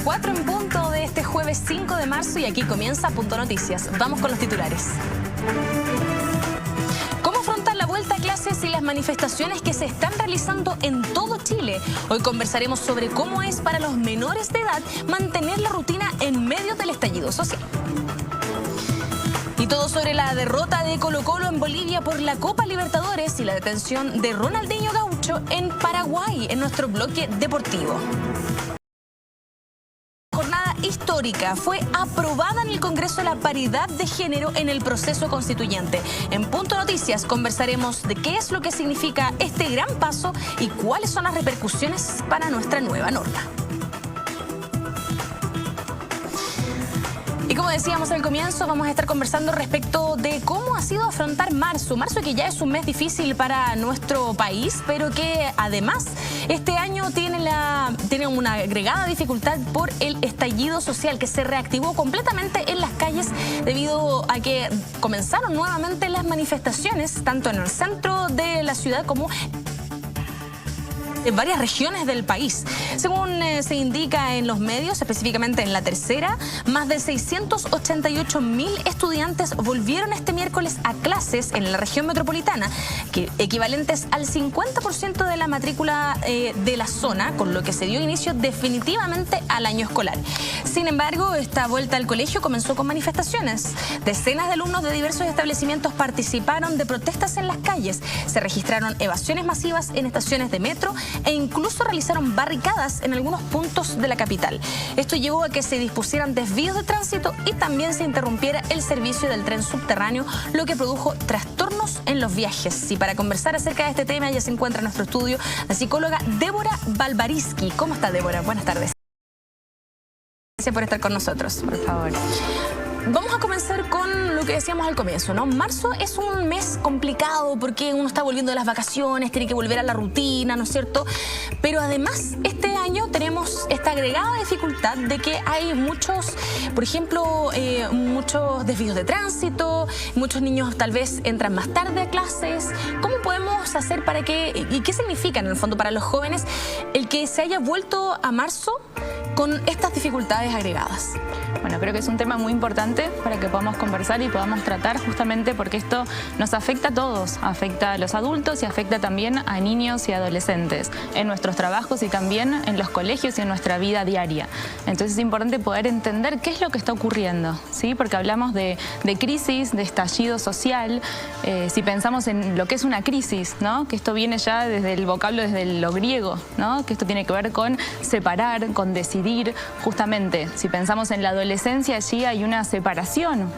4 en punto de este jueves 5 de marzo y aquí comienza Punto Noticias. Vamos con los titulares. ¿Cómo afrontar la vuelta a clases y las manifestaciones que se están realizando en todo Chile? Hoy conversaremos sobre cómo es para los menores de edad mantener la rutina en medio del estallido social. Y todo sobre la derrota de Colo-Colo en Bolivia por la Copa Libertadores y la detención de Ronaldinho Gaucho en Paraguay en nuestro bloque deportivo. Jornada histórica. Fue aprobada en el Congreso la paridad de género en el proceso constituyente. En Punto Noticias conversaremos de qué es lo que significa este gran paso y cuáles son las repercusiones para nuestra nueva norma. Y como decíamos al comienzo, vamos a estar conversando respecto de cómo ha sido afrontar marzo. Marzo que ya es un mes difícil para nuestro país, pero que además este año tiene una agregada dificultad por el estallido social que se reactivó completamente en las calles debido a que comenzaron nuevamente las manifestaciones, tanto en el centro de la ciudad como en varias regiones del país. Según se indica en los medios, específicamente en La Tercera, más de 688.000 estudiantes volvieron este miércoles a clases en la región metropolitana, equivalentes al 50% de la matrícula de la zona, con lo que se dio inicio definitivamente al año escolar. Sin embargo, esta vuelta al colegio comenzó con manifestaciones. Decenas de alumnos de diversos establecimientos participaron de protestas en las calles. Se registraron evasiones masivas en estaciones de metro e incluso realizaron barricadas en algunos puntos de la capital. Esto llevó a que se dispusieran desvíos de tránsito y también se interrumpiera el servicio del tren subterráneo, lo que produjo trastornos en los viajes. Y para conversar acerca de este tema ya se encuentra en nuestro estudio la psicóloga Débora Balbariski. ¿Cómo está, Débora? Buenas tardes. Gracias por estar con nosotros. Por favor. Vamos a comenzar con lo que decíamos al comienzo, ¿no? Marzo es un mes complicado porque uno está volviendo de las vacaciones, tiene que volver a la rutina, ¿no es cierto? Pero además, este año tenemos esta agregada dificultad de que hay muchos, por ejemplo, muchos desvíos de tránsito, muchos niños tal vez entran más tarde a clases. ¿Cómo podemos hacer para que, y qué significa en el fondo para los jóvenes el que se haya vuelto a marzo con estas dificultades agregadas? Bueno, creo que es un tema muy importante para que podamos conversar y podamos tratar, justamente porque esto nos afecta a todos, afecta a los adultos y afecta también a niños y adolescentes en nuestros trabajos y también en los colegios y en nuestra vida diaria. Entonces es importante poder entender qué es lo que está ocurriendo, ¿sí? Porque hablamos de crisis, de estallido social. Si pensamos en lo que es una crisis, ¿no? Que esto viene ya desde el vocablo, desde lo griego, ¿no? Que esto tiene que ver con separar, con decidir. Justamente, si pensamos en la adolescencia, allí hay una separación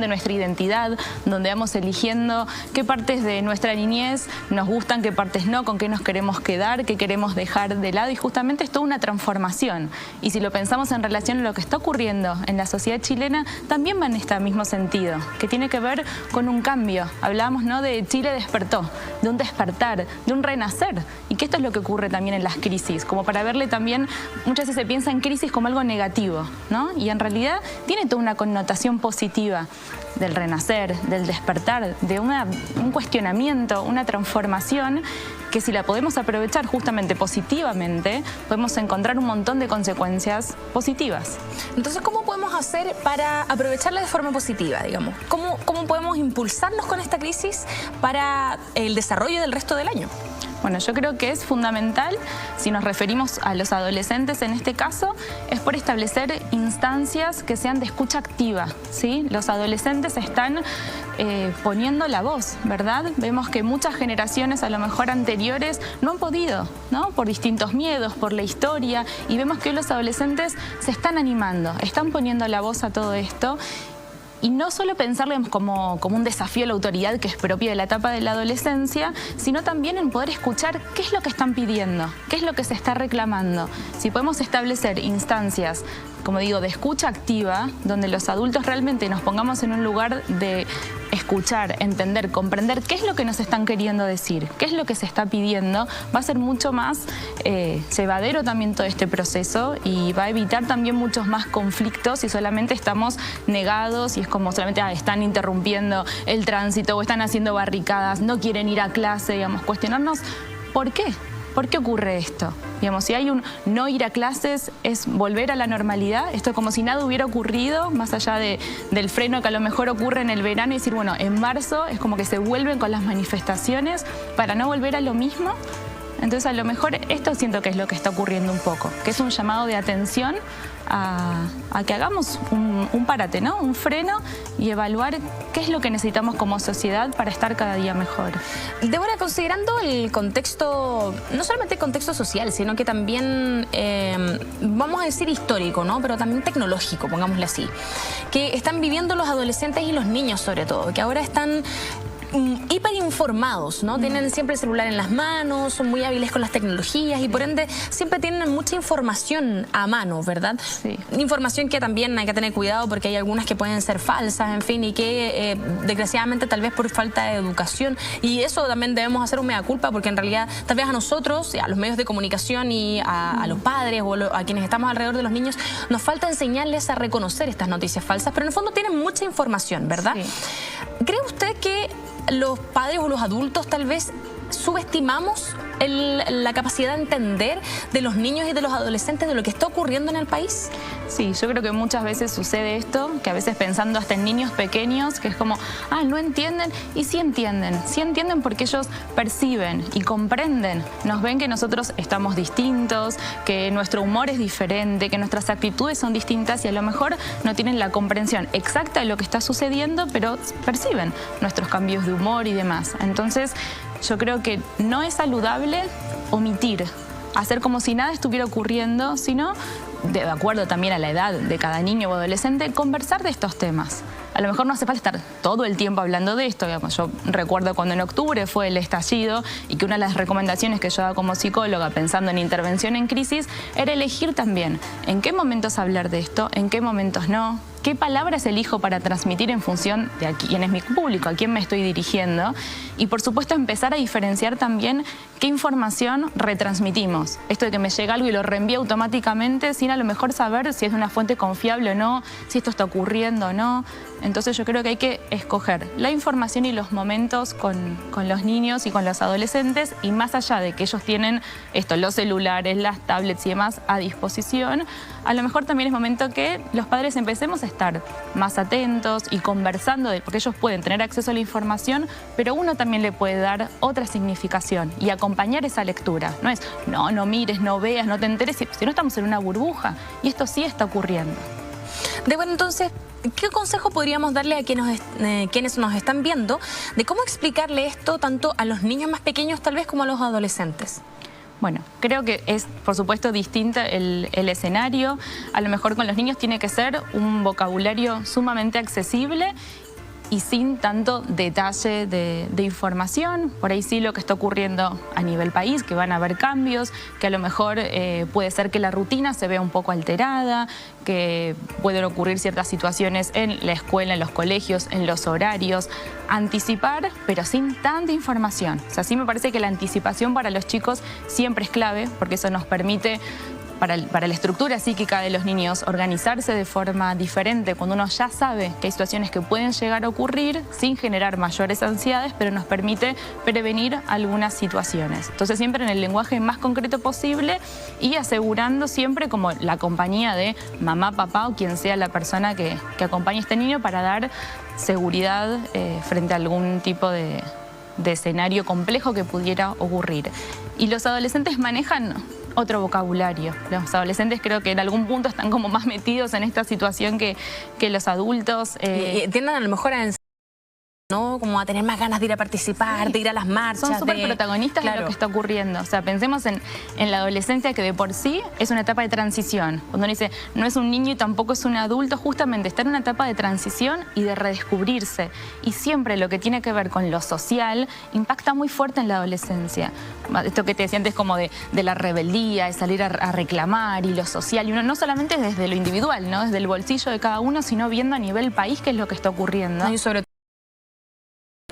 de nuestra identidad, donde vamos eligiendo qué partes de nuestra niñez nos gustan, qué partes no, con qué nos queremos quedar, qué queremos dejar de lado, y justamente es toda una transformación. Y si lo pensamos en relación a lo que está ocurriendo en la sociedad chilena, también va en este mismo sentido, que tiene que ver con un cambio. Hablábamos, ¿no?, de Chile despertó, de un despertar, de un renacer, y que esto es lo que ocurre también en las crisis, como para verle también, muchas veces se piensa en crisis como algo negativo, ¿no? Y en realidad tiene toda una connotación positiva del renacer, del despertar, de un cuestionamiento, una transformación que si la podemos aprovechar justamente positivamente, podemos encontrar un montón de consecuencias positivas. Entonces, ¿cómo podemos hacer para aprovecharla de forma positiva, digamos? ¿Cómo podemos impulsarnos con esta crisis para el desarrollo del resto del año? Bueno, yo creo que es fundamental, si nos referimos a los adolescentes en este caso, es por establecer instancias que sean de escucha activa, ¿sí? Los adolescentes están poniendo la voz, ¿verdad? Vemos que muchas generaciones a lo mejor anteriores no han podido, ¿no? Por distintos miedos, por la historia, y vemos que hoy los adolescentes se están animando, están poniendo la voz a todo esto. Y no solo pensarlo como un desafío a la autoridad que es propio de la etapa de la adolescencia, sino también en poder escuchar qué es lo que están pidiendo, qué es lo que se está reclamando. Si podemos establecer instancias, como digo, de escucha activa, donde los adultos realmente nos pongamos en un lugar de escuchar, entender, comprender qué es lo que nos están queriendo decir, qué es lo que se está pidiendo, va a ser mucho más llevadero también todo este proceso y va a evitar también muchos más conflictos si solamente estamos negados y es como solamente están interrumpiendo el tránsito o están haciendo barricadas, no quieren ir a clase, digamos, cuestionarnos ¿por qué? ¿por qué ocurre esto? Digamos, si hay un no ir a clases, es volver a la normalidad. Esto es como si nada hubiera ocurrido, más allá del freno que a lo mejor ocurre en el verano y decir, bueno, en marzo es como que se vuelven con las manifestaciones para no volver a lo mismo. Entonces, a lo mejor esto siento que es lo que está ocurriendo un poco, que es un llamado de atención a que hagamos un parate, ¿no? Un freno y evaluar qué es lo que necesitamos como sociedad para estar cada día mejor. Débora, considerando el contexto, no solamente el contexto social, sino que también, vamos a decir histórico, ¿no? Pero también tecnológico, pongámosle así, que están viviendo los adolescentes y los niños sobre todo, que ahora están hiperinformados, ¿no? Tienen siempre el celular en las manos, son muy hábiles con las tecnologías y por ende siempre tienen mucha información a mano, ¿verdad? Sí. Información que también hay que tener cuidado porque hay algunas que pueden ser falsas, en fin, y que desgraciadamente tal vez por falta de educación, y eso también debemos hacer un mea culpa porque en realidad tal vez a nosotros, a los medios de comunicación y a los padres o a quienes estamos alrededor de los niños, nos falta enseñarles a reconocer estas noticias falsas, pero en el fondo tienen mucha información, ¿verdad? Sí. ¿Cree usted que los padres o los adultos tal vez subestimamos la capacidad de entender de los niños y de los adolescentes de lo que está ocurriendo en el país? Sí, yo creo que muchas veces sucede esto, que a veces pensando hasta en niños pequeños, que es como, no entienden, y sí entienden porque ellos perciben y comprenden, nos ven que nosotros estamos distintos, que nuestro humor es diferente, que nuestras actitudes son distintas y a lo mejor no tienen la comprensión exacta de lo que está sucediendo, pero perciben nuestros cambios de humor y demás. Entonces, yo creo que no es saludable omitir, hacer como si nada estuviera ocurriendo, sino, de acuerdo también a la edad de cada niño o adolescente, conversar de estos temas. A lo mejor no hace falta estar todo el tiempo hablando de esto. Digamos, yo recuerdo cuando en octubre fue el estallido y que una de las recomendaciones que yo daba como psicóloga pensando en intervención en crisis era elegir también en qué momentos hablar de esto, en qué momentos no, qué palabras elijo para transmitir en función de a quién es mi público, a quién me estoy dirigiendo y por supuesto empezar a diferenciar también qué información retransmitimos. Esto de que me llega algo y lo reenvío automáticamente sin a lo mejor saber si es de una fuente confiable o no, si esto está ocurriendo o no. Entonces yo creo que hay que escoger la información y los momentos con los niños y con los adolescentes y más allá de que ellos tienen los celulares, las tablets y demás a disposición, a lo mejor también es momento que los padres empecemos a estar más atentos y conversando, porque ellos pueden tener acceso a la información, pero uno también le puede dar otra significación y acompañar esa lectura. No es, no mires, no veas, no te enteres, si no estamos en una burbuja y esto sí está ocurriendo. Bueno, entonces, ¿qué consejo podríamos darle a quienes nos están viendo de cómo explicarle esto tanto a los niños más pequeños tal vez como a los adolescentes? Bueno, creo que es, por supuesto, distinto el escenario. A lo mejor con los niños tiene que ser un vocabulario sumamente accesible y sin tanto detalle de información. Por ahí sí lo que está ocurriendo a nivel país, que van a haber cambios, que a lo mejor puede ser que la rutina se vea un poco alterada, que pueden ocurrir ciertas situaciones en la escuela, en los colegios, en los horarios. Anticipar, pero sin tanta información. O sea, sí me parece que la anticipación para los chicos siempre es clave, porque eso nos permite para la estructura psíquica de los niños organizarse de forma diferente cuando uno ya sabe que hay situaciones que pueden llegar a ocurrir sin generar mayores ansiedades, pero nos permite prevenir algunas situaciones. Entonces siempre en el lenguaje más concreto posible y asegurando siempre como la compañía de mamá, papá o quien sea la persona que acompañe a este niño para dar seguridad frente a algún tipo de escenario complejo que pudiera ocurrir. Y los adolescentes manejan otro vocabulario. Los adolescentes creo que en algún punto están como más metidos en esta situación que los adultos. Tienden a lo mejor a ¿no? Como a tener más ganas de ir a participar, de ir a las marchas. Son súper protagonistas de lo que está ocurriendo. O sea, pensemos en la adolescencia, que de por sí es una etapa de transición. Cuando uno dice, no es un niño y tampoco es un adulto, justamente está en una etapa de transición y de redescubrirse. Y siempre lo que tiene que ver con lo social impacta muy fuerte en la adolescencia. Esto que te decía antes como de la rebeldía, de salir a reclamar y lo social. Y uno no solamente desde lo individual, ¿no? Desde el bolsillo de cada uno, sino viendo a nivel país qué es lo que está ocurriendo. No, y sobre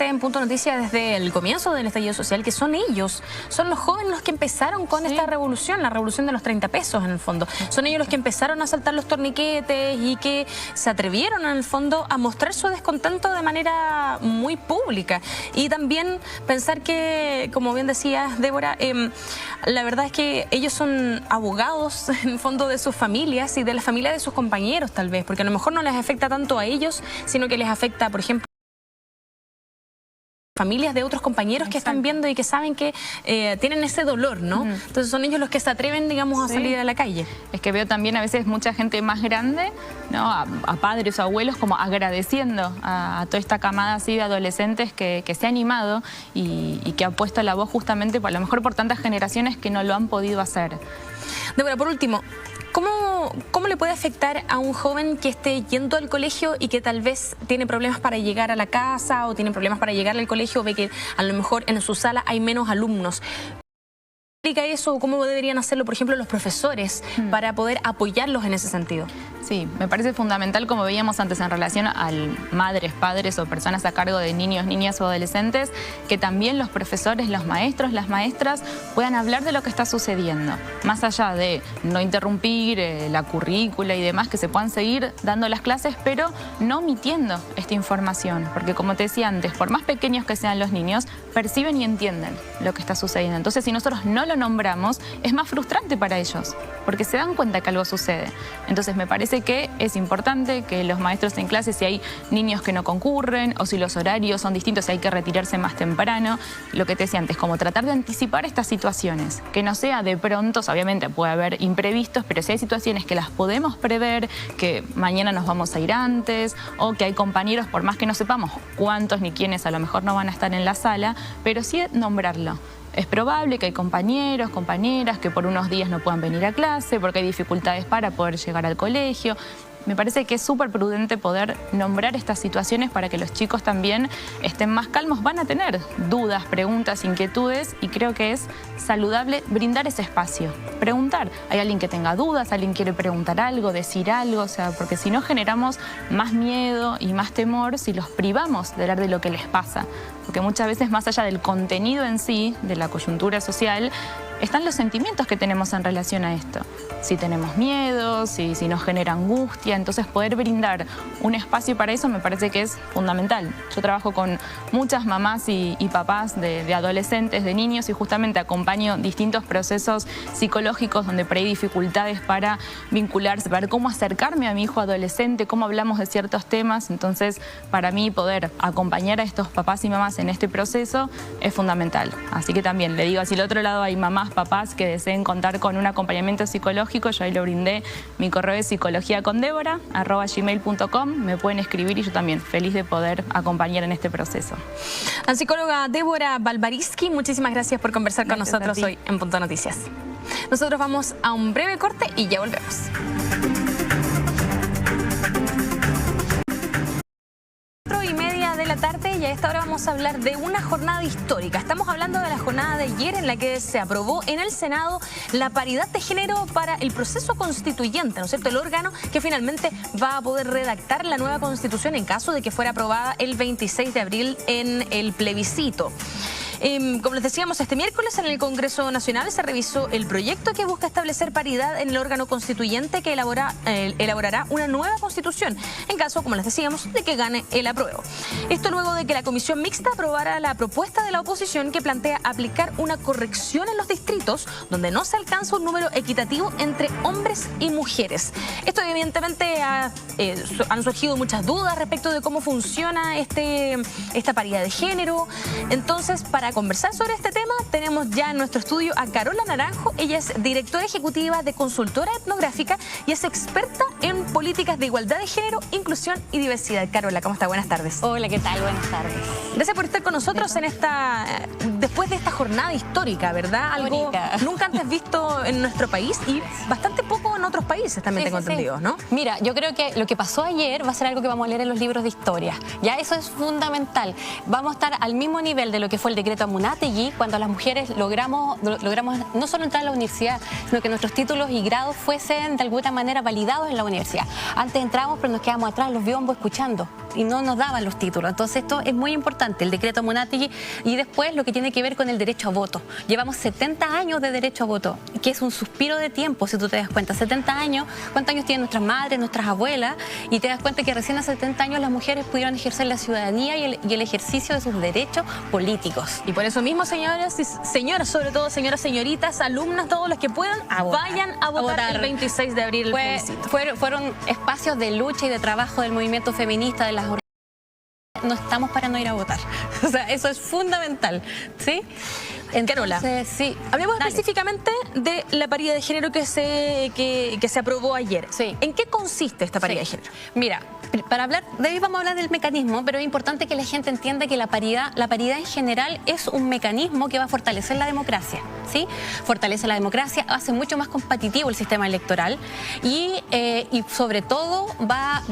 fuerte en Punto Noticias desde el comienzo del estallido social, que son ellos, son los jóvenes los que empezaron con esta revolución, la revolución de los 30 pesos en el fondo. Son ellos los que empezaron a saltar los torniquetes y que se atrevieron en el fondo a mostrar su descontento de manera muy pública. Y también pensar que, como bien decías, Débora, la verdad es que ellos son abogados en el fondo de sus familias y de la familia de sus compañeros tal vez, porque a lo mejor no les afecta tanto a ellos, sino que les afecta, por ejemplo, familias de otros compañeros que están viendo y que saben que tienen ese dolor, ¿no? Entonces son ellos los que se atreven, digamos, a salir a la calle. Es que veo también a veces mucha gente más grande, ¿no? A padres o abuelos como agradeciendo a toda esta camada así de adolescentes que se ha animado y que ha puesto la voz justamente, a lo mejor por tantas generaciones que no lo han podido hacer. Débora, por último, ¿cómo le puede afectar a un joven que esté yendo al colegio y que tal vez tiene problemas para llegar a la casa o tiene problemas para llegar al colegio, o ve que a lo mejor en su sala hay menos alumnos? ¿Cómo explica eso o cómo deberían hacerlo, por ejemplo, los profesores para poder apoyarlos en ese sentido? Sí, me parece fundamental, como veíamos antes, en relación a madres, padres o personas a cargo de niños, niñas o adolescentes, que también los profesores, los maestros, las maestras puedan hablar de lo que está sucediendo. Más allá de no interrumpir la currícula y demás, que se puedan seguir dando las clases, pero no omitiendo esta información. Porque como te decía antes, por más pequeños que sean los niños, perciben y entienden lo que está sucediendo. Entonces, si nosotros no lo nombramos, es más frustrante para ellos, porque se dan cuenta que algo sucede. Entonces, me parece que es importante que los maestros en clase, si hay niños que no concurren o si los horarios son distintos, si hay que retirarse más temprano, lo que te decía antes, como tratar de anticipar estas situaciones, que no sea de pronto, obviamente puede haber imprevistos, pero si hay situaciones que las podemos prever, que mañana nos vamos a ir antes, o que hay compañeros, por más que no sepamos cuántos ni quiénes a lo mejor no van a estar en la sala, pero sí nombrarlo. Es probable que hay compañeros, compañeras que por unos días no puedan venir a clase porque hay dificultades para poder llegar al colegio. Me parece que es súper prudente poder nombrar estas situaciones para que los chicos también estén más calmos. Van a tener dudas, preguntas, inquietudes y creo que es saludable brindar ese espacio. Preguntar. Hay alguien que tenga dudas, alguien quiere preguntar algo, decir algo, o sea, porque si no generamos más miedo y más temor si los privamos de hablar de lo que les pasa. Porque muchas veces más allá del contenido en sí, de la coyuntura social, están los sentimientos que tenemos en relación a esto. Si tenemos miedo, si nos genera angustia, entonces poder brindar un espacio para eso me parece que es fundamental. Yo trabajo con muchas mamás y papás de adolescentes, de niños, y justamente acompaño distintos procesos psicológicos donde por ahí hay dificultades para vincularse, para ver cómo acercarme a mi hijo adolescente, cómo hablamos de ciertos temas. Entonces, para mí poder acompañar a estos papás y mamás en este proceso es fundamental. Así que también le digo, si al otro lado hay mamás, papás que deseen contar con un acompañamiento psicológico, yo ahí lo brindé. Mi correo es psicologiacondebora@gmail.com. Me pueden escribir y yo también feliz de poder acompañar en este proceso. La psicóloga Débora Balbariski, muchísimas gracias por conversar con nosotros hoy en Punto Noticias. Nosotros vamos a un breve corte y ya volvemos. 4:30 de la tarde y a esta hora vamos a hablar de una jornada histórica. Estamos hablando de la jornada de ayer en la que se aprobó en el Senado la paridad de género para el proceso constituyente, ¿no es cierto? El órgano que finalmente va a poder redactar la nueva constitución en caso de que fuera aprobada el 26 de abril en el plebiscito. Como les decíamos, este miércoles en el Congreso Nacional se revisó el proyecto que busca establecer paridad en el órgano constituyente que elaborará una nueva constitución, en caso, como les decíamos, de que gane el apruebo. Esto luego de que la comisión mixta aprobara la propuesta de la oposición que plantea aplicar una corrección en los distritos donde no se alcanza un número equitativo entre hombres y mujeres. Esto evidentemente han surgido muchas dudas respecto de cómo funciona esta paridad de género. Entonces, para conversar sobre este tema, tenemos ya en nuestro estudio a Carola Naranjo. Ella es directora ejecutiva de Consultora Etnográfica y es experta en políticas de igualdad de género, inclusión y diversidad. Carola, ¿cómo está? Buenas tardes. Hola, ¿qué tal? Buenas tardes. Gracias por estar con nosotros después de esta jornada histórica, ¿verdad? Algo nunca antes visto en nuestro país y bastante poco en otros otros países también, tengo entendido, ¿no? Mira, yo creo que lo que pasó ayer va a ser algo que vamos a leer en los libros de historia. Ya eso es fundamental. Vamos a estar al mismo nivel de lo que fue el decreto Amunátegui, cuando las mujeres logramos no solo entrar a la universidad, sino que nuestros títulos y grados fuesen de alguna manera validados en la universidad. Antes entrábamos, pero nos quedamos atrás, los biombos escuchando, y no nos daban los títulos. Entonces esto es muy importante, el decreto Amunátegui, y después lo que tiene que ver con el derecho a voto. Llevamos 70 años de derecho a voto, que es un suspiro de tiempo, si tú te das cuenta. 70 años, ¿cuántos años tienen nuestras madres, nuestras abuelas? Y te das cuenta que recién a 70 años las mujeres pudieron ejercer la ciudadanía y el ejercicio de sus derechos políticos. Y por eso mismo, señoras y señoras, sobre todo señoras, señoritas, alumnas, todos los que puedan, vayan a votar el 26 de abril. Fueron espacios de lucha y de trabajo del movimiento feminista, de las organizaciones. No estamos para no ir a votar. O sea, eso es fundamental, ¿sí? Carola, sí. Hablemos específicamente de la paridad de género que se aprobó ayer. Sí. ¿En qué consiste esta paridad de género? Mira, para hablar, de ahí vamos a hablar del mecanismo, pero es importante que la gente entienda que la paridad en general es un mecanismo que va a fortalecer la democracia, ¿sí? Fortalece la democracia, hace mucho más competitivo el sistema electoral y sobre todo va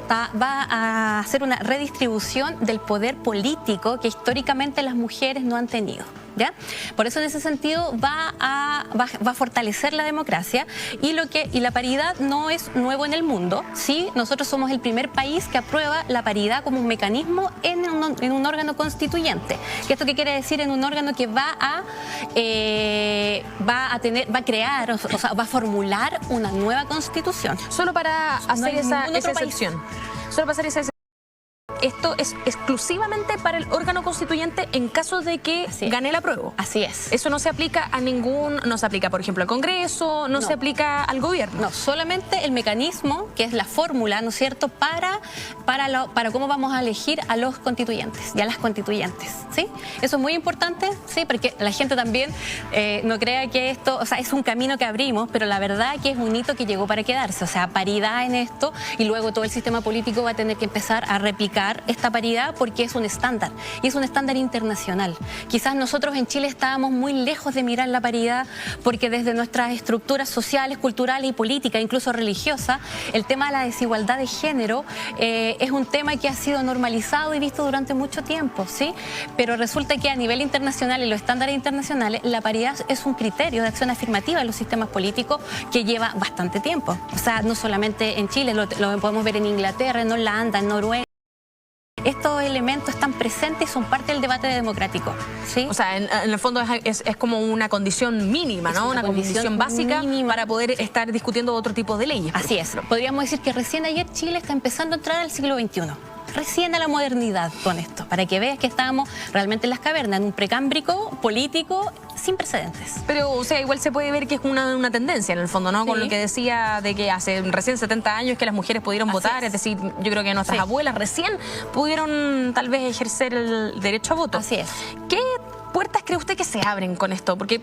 a hacer una redistribución del poder político que históricamente las mujeres no han tenido. ¿Ya? Por eso en ese sentido va a fortalecer la democracia y la paridad no es nuevo en el mundo, ¿sí? Nosotros somos el primer país que aprueba la paridad como un mecanismo en un órgano constituyente. ¿Y esto qué quiere decir? En un órgano que va a crear, o sea, va a formular una nueva constitución. Solo para hacer esa excepción. Solo para hacer esa excepción. Esto es exclusivamente para el órgano constituyente en caso de que gane el apruebo. Así es. Eso no se aplica no se aplica, por ejemplo, al Congreso, no se aplica al gobierno. No, solamente el mecanismo, que es la fórmula, ¿no es cierto?, para cómo vamos a elegir a los constituyentes y a las constituyentes, ¿sí? Eso es muy importante, sí, porque la gente también no crea que esto, o sea, es un camino que abrimos, pero la verdad que es un hito que llegó para quedarse, o sea, paridad en esto, y luego todo el sistema político va a tener que empezar a replicar esta paridad porque es un estándar y es un estándar internacional. Quizás nosotros en Chile estábamos muy lejos de mirar la paridad porque desde nuestras estructuras sociales, culturales y políticas, incluso religiosas, el tema de la desigualdad de género es un tema que ha sido normalizado y visto durante mucho tiempo, ¿sí? Pero resulta que a nivel internacional, en los estándares internacionales, la paridad es un criterio de acción afirmativa en los sistemas políticos que lleva bastante tiempo. O sea, no solamente en Chile, lo podemos ver en Inglaterra, en Holanda, en Noruega. Estos elementos están presentes y son parte del debate democrático, ¿sí? O sea, en el fondo es como una condición mínima, ¿no? Una condición básica mínima para poder estar discutiendo otro tipo de leyes. Así es. Podríamos decir que recién ayer Chile está empezando a entrar al siglo XXI. Recién a la modernidad con esto, para que veas que estábamos realmente en las cavernas, en un precámbrico político sin precedentes. Pero, o sea, igual se puede ver que es una tendencia en el fondo, ¿no? Sí. Con lo que decía de que hace recién 70 años que las mujeres pudieron votar, es decir, yo creo que nuestras abuelas recién pudieron tal vez ejercer el derecho a voto. Así es. ¿Qué puertas cree usted que se abren con esto? Porque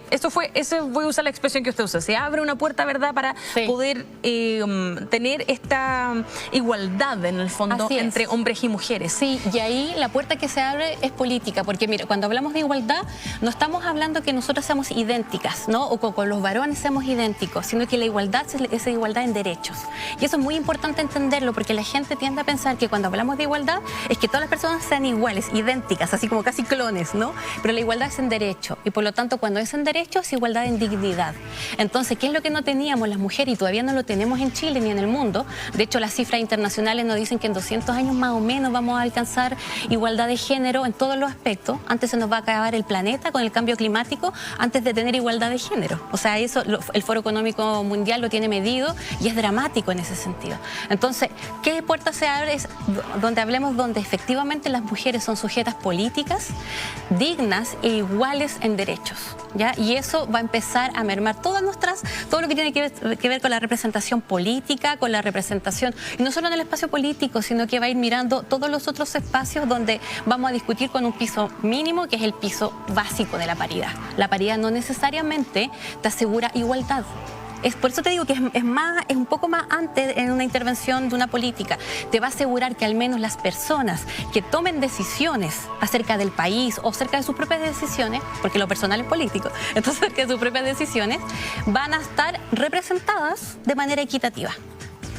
voy a usar la expresión que usted usa, se abre una puerta, ¿verdad?, para poder tener esta igualdad en el fondo entre hombres y mujeres. Sí, y ahí la puerta que se abre es política, porque mira, cuando hablamos de igualdad, no estamos hablando que nosotras seamos idénticas, ¿no? O con los varones seamos idénticos, sino que la igualdad es igualdad en derechos. Y eso es muy importante entenderlo, porque la gente tiende a pensar que cuando hablamos de igualdad es que todas las personas sean iguales, idénticas, así como casi clones, ¿no? Pero la igualdad es en derecho, y por lo tanto cuando es en derecho es igualdad en dignidad. Entonces, ¿qué es lo que no teníamos las mujeres y todavía no lo tenemos en Chile ni en el mundo? De hecho, las cifras internacionales nos dicen que en 200 años más o menos vamos a alcanzar igualdad de género en todos los aspectos. Antes se nos va a acabar el planeta con el cambio climático antes de tener igualdad de género. O sea, eso el Foro Económico Mundial lo tiene medido y es dramático en ese sentido. Entonces, ¿qué puerta se abre? Es donde hablemos donde efectivamente las mujeres son sujetas políticas, dignas e iguales en derechos, ¿ya? Y eso va a empezar a mermar todo lo que tiene que ver con la representación política, con la representación, y no solo en el espacio político, sino que va a ir mirando todos los otros espacios donde vamos a discutir con un piso mínimo, que es el piso básico de la paridad. La paridad no necesariamente te asegura igualdad. por eso te digo que es un poco más antes en una intervención de una política. Te va a asegurar que al menos las personas que tomen decisiones acerca del país o acerca de sus propias decisiones, porque lo personal es político, entonces acerca de sus propias decisiones, van a estar representadas de manera equitativa.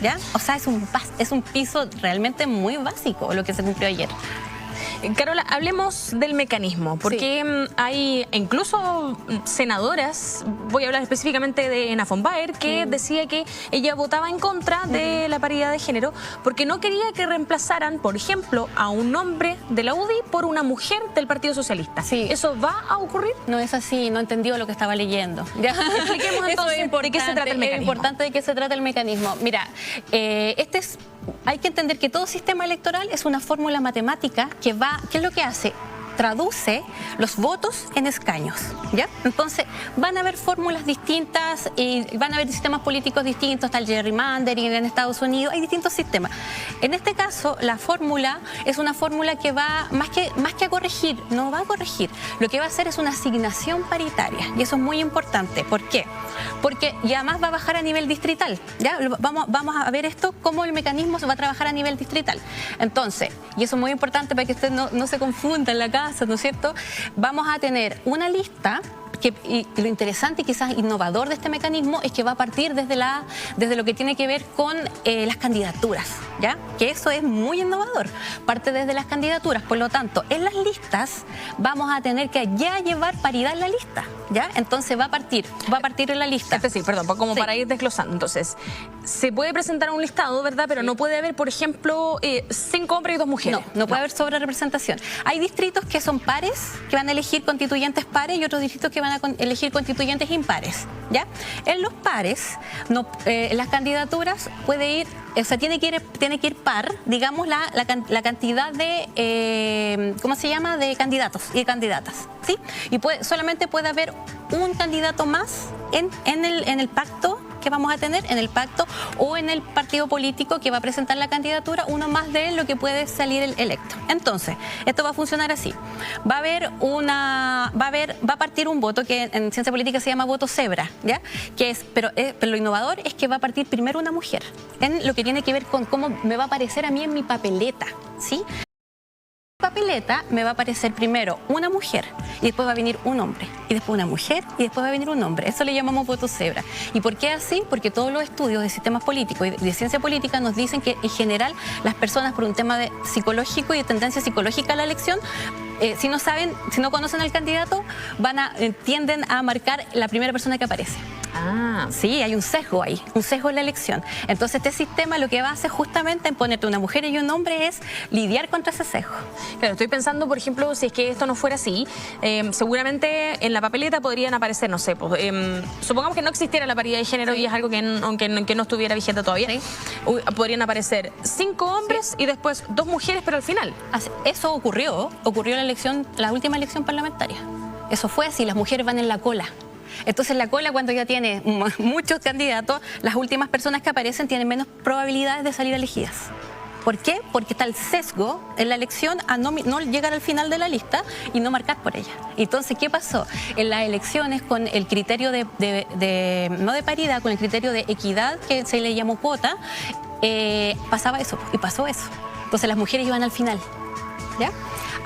¿Ya? O sea, es un piso realmente muy básico lo que se cumplió ayer. Carola, hablemos del mecanismo, porque hay incluso senadoras, voy a hablar específicamente de Ena von Baer, que decía que ella votaba en contra de la paridad de género porque no quería que reemplazaran, por ejemplo, a un hombre de la UDI por una mujer del Partido Socialista. Sí. ¿Eso va a ocurrir? No es así, no entendió lo que estaba leyendo. ¿Ya? Expliquemos entonces de qué se trata el mecanismo. Es importante de qué se trata el mecanismo. Mira, hay que entender que todo sistema electoral es una fórmula matemática ¿qué es lo que hace? Traduce los votos en escaños, ¿ya? Entonces, van a haber fórmulas distintas y van a haber sistemas políticos distintos, está el gerrymandering en Estados Unidos, hay distintos sistemas. En este caso, la fórmula es una fórmula que va, más que a corregir, no va a corregir, lo que va a hacer es una asignación paritaria, y eso es muy importante. ¿Por qué? Porque y además va a bajar a nivel distrital, ¿ya? Vamos a ver esto, cómo el mecanismo se va a trabajar a nivel distrital. Entonces, y eso es muy importante para que usted no se confunda en la casa, ¿no es cierto? Vamos a tener una lista y lo interesante y quizás innovador de este mecanismo es que va a partir desde lo que tiene que ver con las candidaturas, ¿ya? Que eso es muy innovador, parte desde las candidaturas. Por lo tanto, en las listas vamos a tener que ya llevar paridad en la lista, ¿ya? Entonces va a partir en la lista. Es decir, perdón, como para ir desglosando. Entonces, se puede presentar un listado, ¿verdad? Pero no puede haber, por ejemplo, 5 hombres y 2 mujeres. No puede haber sobrerepresentación. Hay distritos que son pares, que van a elegir constituyentes pares, y otros distritos que van a elegir constituyentes impares, ¿ya? En los pares, las candidaturas puede ir, o sea, tiene que ir par, digamos, la cantidad de, ¿cómo se llama?, de candidatos y de candidatas, ¿sí? Y solamente puede haber un candidato más en el pacto que vamos a tener, en el pacto o en el partido político que va a presentar la candidatura, uno más de lo que puede salir el electo. Entonces, esto va a funcionar así. Va a partir un voto que en ciencia política se llama voto cebra, ¿ya? Pero lo innovador es que va a partir primero una mujer, en lo que tiene que ver con cómo me va a aparecer a mí en mi papeleta, ¿sí? Papeleta me va a aparecer primero una mujer y después va a venir un hombre y después una mujer y después va a venir un hombre. Eso le llamamos voto cebra. ¿Y por qué así? Porque todos los estudios de sistemas políticos y de ciencia política nos dicen que en general las personas por un tema psicológico y de tendencia psicológica a la elección, si no conocen al candidato, tienden a marcar la primera persona que aparece. Ah, sí, hay un sesgo ahí, un sesgo en la elección. Entonces este sistema lo que va a hacer justamente en ponerte una mujer y un hombre es lidiar contra ese sesgo. Claro, estoy pensando, por ejemplo, si es que esto no fuera así, seguramente en la papeleta podrían aparecer, no sé, supongamos que no existiera la paridad de género, y es algo que aunque no estuviera vigente todavía, podrían aparecer 5 hombres y después 2 mujeres, pero al final. Eso ocurrió en la última elección parlamentaria. Eso fue así, las mujeres van en la cola. Entonces la cola, cuando ya tiene muchos candidatos, las últimas personas que aparecen tienen menos probabilidades de salir elegidas. ¿Por qué? Porque está el sesgo en la elección a no llegar al final de la lista y no marcar por ella. Entonces, ¿qué pasó? En las elecciones, con el criterio no de paridad, con el criterio de equidad, que se le llamó cuota, pasaba eso, y pasó eso. Entonces las mujeres iban al final, ¿ya?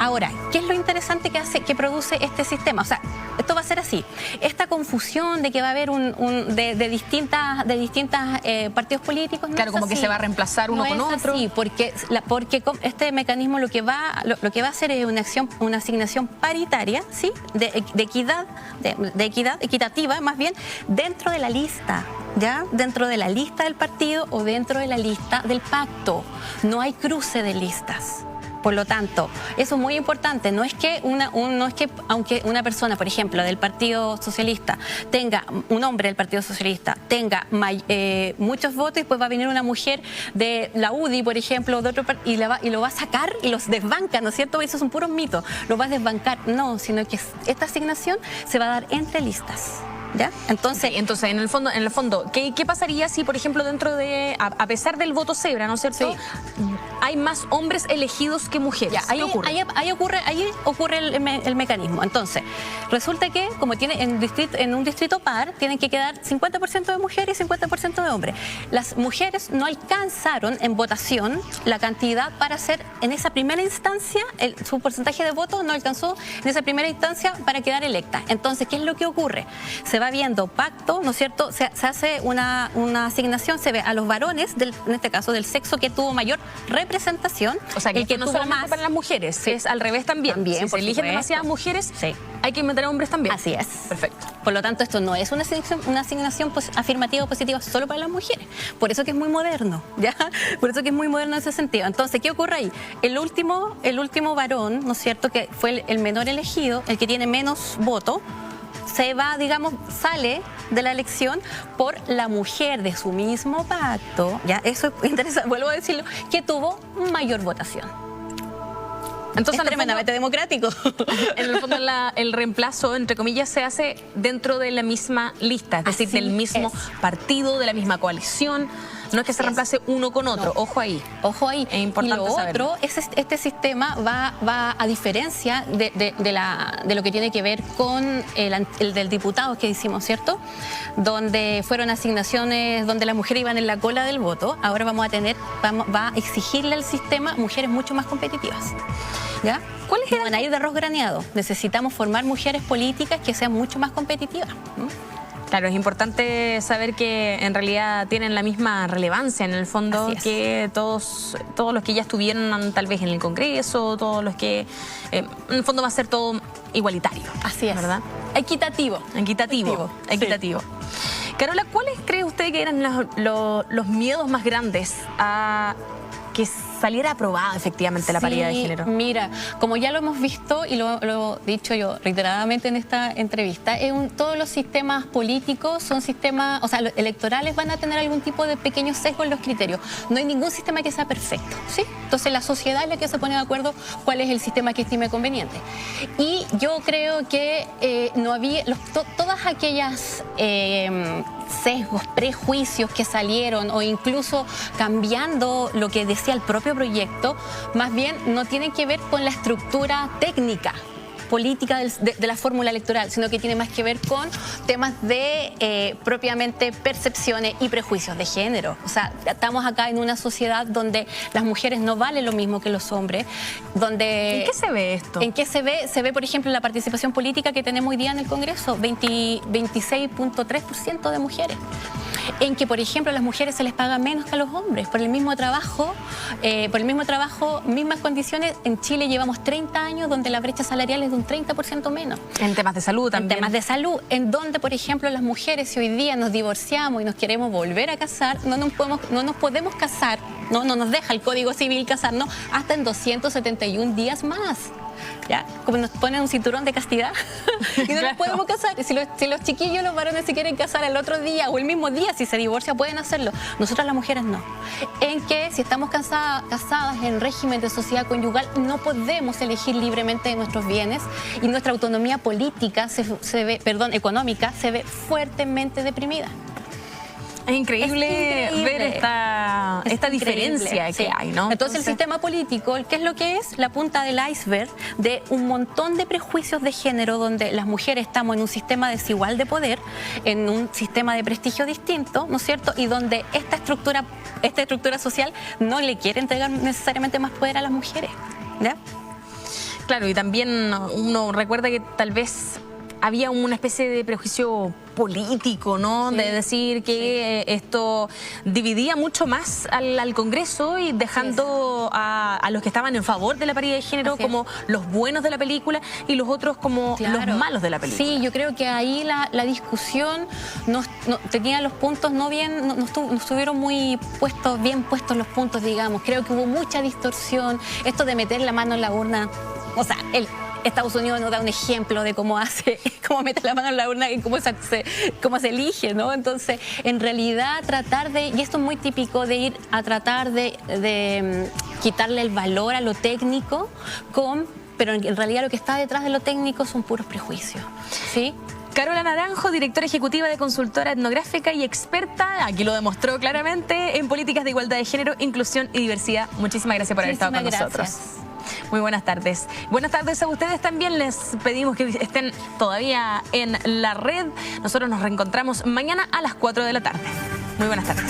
Ahora, ¿qué es lo interesante que produce este sistema? O sea, esto va a ser así. Esta confusión de que va a haber de distintas partidos políticos. Claro, como que se va a reemplazar uno con otro. Sí, porque este mecanismo lo que va a hacer es una asignación paritaria, ¿sí? De equidad, equitativa más bien, dentro de la lista. ¿Ya? Dentro de la lista del partido o dentro de la lista del pacto. No hay cruce de listas. Por lo tanto, eso es muy importante. No es que aunque una persona, por ejemplo, del Partido Socialista tenga, un hombre del Partido Socialista tenga muchos votos, y después va a venir una mujer de la UDI, por ejemplo, de otro y lo va a sacar y los desbanca, ¿no es cierto? Eso es un puro mito. Lo va a desbancar. No, sino que esta asignación se va a dar entre listas. ¿Ya? Entonces, en el fondo, ¿qué pasaría si, por ejemplo, dentro de, a pesar del voto cebra, ¿no es cierto? Sí. hay más hombres elegidos que mujeres. Ya, ahí ocurre el mecanismo. Entonces, resulta que como tiene en un distrito par, tienen que quedar 50% de mujeres y 50% de hombres. Las mujeres no alcanzaron en votación la cantidad para hacer en esa primera instancia, su porcentaje de votos no alcanzó en esa primera instancia para quedar electa. Entonces, ¿qué es lo que ocurre? Se va viendo pacto, ¿no es cierto? Se hace una asignación, se ve a los varones, en este caso del sexo que tuvo mayor representación. O sea, que, que no tuvo solamente más para las mujeres, sí, es al revés también. Si se eligen supuesto. demasiadas mujeres, sí, hay que meter a hombres también. Así es. Perfecto. Por lo tanto, esto no es una asignación afirmativa o positiva solo para las mujeres. Por eso que es muy moderno, ¿ya? Por eso que es muy moderno en ese sentido. Entonces, ¿qué ocurre ahí? El último varón, ¿no es cierto?, que fue el menor elegido, el que tiene menos voto, se va, digamos, sale de la elección por la mujer de su mismo pacto, ¿ya? Eso es interesante, vuelvo a decirlo, que tuvo mayor votación. Entonces, es tremendamente democrático. En el fondo, el reemplazo, entre comillas, se hace dentro de la misma lista, es decir, del mismo partido, de la misma coalición. No es que se reemplace uno con otro, no. Ojo ahí. Ojo ahí. Es importante saberlo. Otro, este sistema va a diferencia de lo que tiene que ver con el del diputado que hicimos, ¿cierto? Donde fueron asignaciones, donde las mujeres iban en la cola del voto. Ahora va a exigirle al sistema mujeres mucho más competitivas. ¿Ya? ¿Cuáles van a ir de arroz graneado? Necesitamos formar mujeres políticas que sean mucho más competitivas. Claro, es importante saber que en realidad tienen la misma relevancia en el fondo que todos los que ya estuvieron tal vez en el Congreso, todos los que en el fondo va a ser todo igualitario. Así es, ¿verdad? Equitativo. Sí. Carola, ¿cuáles cree usted que eran los miedos más grandes a que saliera aprobada efectivamente la paridad de género? Mira, como ya lo hemos visto y lo he dicho yo reiteradamente en esta entrevista, todos los sistemas políticos son sistemas, o sea, los electorales van a tener algún tipo de pequeño sesgo en los criterios. No hay ningún sistema que sea perfecto, ¿sí? Entonces la sociedad es la que se pone de acuerdo cuál es el sistema que estime conveniente. Y yo creo que no había todas aquellas sesgos, prejuicios que salieron o incluso cambiando lo que decía el propio proyecto, más bien no tienen que ver con la estructura técnica política de la fórmula electoral, sino que tiene más que ver con temas de propiamente percepciones y prejuicios de género. O sea, estamos acá en una sociedad donde las mujeres no valen lo mismo que los hombres, donde... ¿En qué se ve esto? ¿En qué se ve? Se ve, por ejemplo, la participación política que tenemos hoy día en el Congreso, 26.3% de mujeres. En que, por ejemplo, a las mujeres se les paga menos que a los hombres por el mismo trabajo, mismas condiciones. En Chile llevamos 30 años donde la brecha salarial es de un 30% menos. En temas de salud también. En temas de salud, en donde, por ejemplo, las mujeres, si hoy día nos divorciamos y nos queremos volver a casar, no nos podemos casar, no nos deja el Código Civil casarnos hasta en 271 días más. ¿Ya? Como nos ponen un cinturón de castidad y no nos podemos casar. Si los chiquillos, los varones se quieren casar el otro día o el mismo día, si se divorcia, pueden hacerlo. Nosotras las mujeres no. En que si estamos casadas en régimen de sociedad conyugal, no podemos elegir libremente nuestros bienes y nuestra autonomía política, económica, se ve fuertemente deprimida. Es increíble ver esta diferencia que hay, ¿no? Entonces el sistema político, ¿qué es lo que es? La punta del iceberg de un montón de prejuicios de género donde las mujeres estamos en un sistema desigual de poder, en un sistema de prestigio distinto, ¿no es cierto? Y donde esta estructura social no le quiere entregar necesariamente más poder a las mujeres, ¿ya? Claro, y también uno recuerda que tal vez había una especie de prejuicio político, ¿no? Sí, de decir que esto dividía mucho más al Congreso y dejando a los que estaban en favor de la paridad de género como los buenos de la película y los otros como los malos de la película. Sí, yo creo que ahí la discusión no tenía los puntos no estuvieron muy bien puestos los puntos, digamos. Creo que hubo mucha distorsión. Esto de meter la mano en la urna, o sea, Estados Unidos nos da un ejemplo de cómo mete la mano en la urna y cómo se elige, ¿no? Entonces, en realidad, y esto es muy típico de ir a tratar de quitarle el valor a lo técnico, pero en realidad lo que está detrás de lo técnico son puros prejuicios, ¿sí? Carola Naranjo, directora ejecutiva de Consultora Etnográfica y experta, aquí lo demostró claramente, en políticas de igualdad de género, inclusión y diversidad. Muchísimas gracias por haber estado con nosotros. Muy buenas tardes. Buenas tardes a ustedes también. Les pedimos que estén todavía en la red. Nosotros nos reencontramos mañana a las 4 de la tarde. Muy buenas tardes.